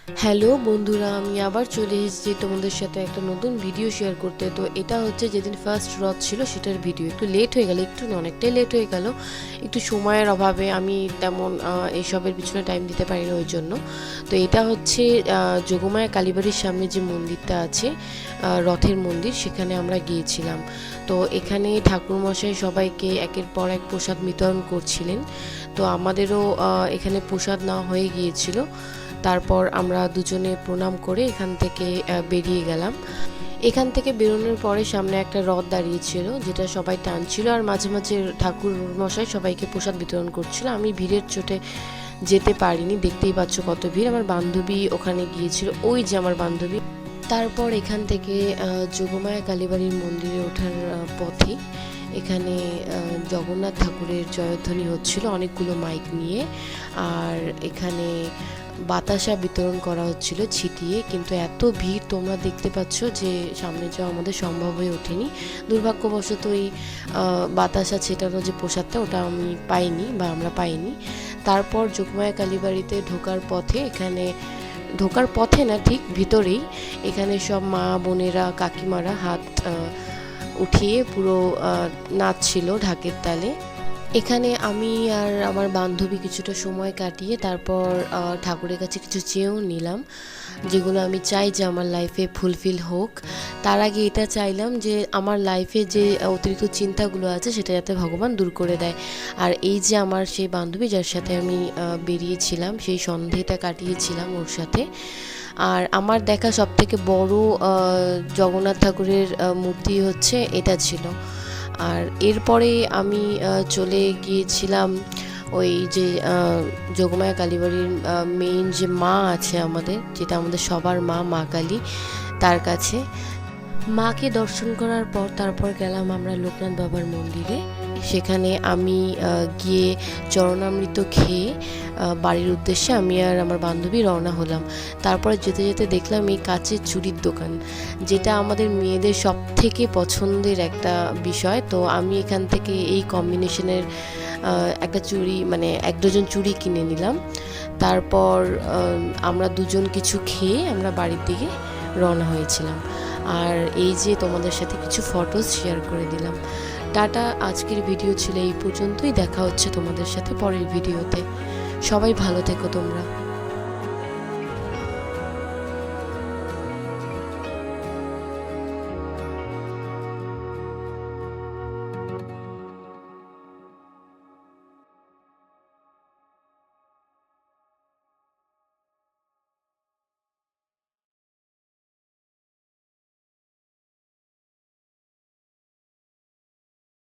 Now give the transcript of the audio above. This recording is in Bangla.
হ্যালো বন্ধুরা, আমি আবার চলে এসেছি তোমাদের সাথে একটা নতুন ভিডিও শেয়ার করতে। তো এটা হচ্ছে যেদিন ফার্স্ট রথ ছিল সেটার ভিডিও। একটু লেট হয়ে গেল, একটু না অনেকটাই লেট হয়ে গেল, একটু সময়ের অভাবে আমি তেমন এইসবের পিছনে টাইম দিতে পারিনি ওই জন্য। তো এটা হচ্ছে যোগমায়া কালীবাড়ির সামনে যে মন্দিরটা আছে, রথের মন্দির, সেখানে আমরা গিয়েছিলাম। তো এখানে ঠাকুরমশাই সবাইকে একের পর এক প্রসাদ বিতরণ করছিলেন। তো আমাদেরও এখানে প্রসাদ নেওয়া হয়ে গিয়েছিল। তারপর আমরা দুজনে প্রণাম করে এখান থেকে বেরিয়ে গেলাম। এখান থেকে বেরোনোর পরে সামনে একটা রথ দাঁড়িয়েছিল, যেটা সবাই টানছিল, আর মাঝে মাঝে ঠাকুর মশাই সবাইকে প্রসাদ বিতরণ করছিল। আমি ভিড়ের চোটে যেতে পারিনি, দেখতেই পাচ্ছ কত ভিড়। আমার বান্ধবী ওখানে গিয়েছিল, ওই যে আমার বান্ধবী। তারপর এখান থেকে যোগমায়া কালীবাড়ির মন্দিরে ওঠার পথে এখানে জগন্নাথ ঠাকুরের জয়ধ্বনি হচ্ছিল অনেকগুলো মাইক নিয়ে। আর এখানে বাতাসা বিতরণ করা হচ্ছিল ছিটিয়ে, কিন্তু এত ভিড় তোমরা দেখতে পাচ্ছ যে সামনে যাওয়া আমাদের সম্ভব হয়ে ওঠেনি। দুর্ভাগ্যবশত এই বাতাসা ছেটানো যে প্রসাদটা, ওটা আমি পাইনি বা আমরা পাইনি। তারপর যোগমায়া কালীবাড়িতে ঢোকার পথে, এখানে ঢোকার পথে না, ঠিক ভিতরেই এখানে সব মা বোনেরা কাকিমারা হাত উঠিয়ে পুরো নাচছিল ঢাকের তালে। এখানে আমি আর আমার বান্ধবী কিছুটা সময় কাটিয়ে তারপর ঠাকুরের কাছে কিছু চেয়েও নিলাম, যেগুলো আমি চাই যে আমার লাইফে ফুলফিল হোক। তার আগে এটা চাইলাম যে আমার লাইফে যে অতিরিক্ত চিন্তাগুলো আছে সেটা যাতে ভগবান দূর করে দেয়। আর এই যে আমার সেই বান্ধবী যার সাথে আমি বেরিয়েছিলাম, সেই সন্ধেটা কাটিয়েছিলাম ওর সাথে। আর আমার দেখা সবথেকে বড় জগন্নাথ ঠাকুরের মূর্তি হচ্ছে এটা ছিল। আর এরপরে আমি চলে গিয়েছিলাম ওই যে যোগমায়া কালীবাড়ির মেইন যে মা আছে আমাদের, যেটা আমাদের সবার মা, মা কালী, তার কাছে। মাকে দর্শন করার পর তারপর গেলাম আমরা লোকনাথ বাবার মন্দিরে। সেখানে আমি গিয়ে চরণামৃত খেয়ে বাড়ির উদ্দেশ্যে আমি আর আমার বান্ধবী রওনা হলাম। তারপরে যেতে যেতে দেখলাম এই কাচের চুড়ির দোকান, যেটা আমাদের মেয়েদের সব থেকে পছন্দের একটা বিষয়। তো আমি এখান থেকে এই কম্বিনেশনের একটা চুড়ি, মানে 1 ডজন চুড়ি কিনে নিলাম। তারপর আমরা দুজন কিছু খেয়ে আমরা বাড়ির দিকে রওনা হয়েছিলাম। আর এই যে তোমাদের সাথে কিছু ফটোস শেয়ার করে দিলাম। টাটা, আজকের ভিডিও ছিল এই পর্যন্তই। দেখা হচ্ছে তোমাদের সাথে পরের ভিডিওতে। সবাই ভালো থেকো তোমরা।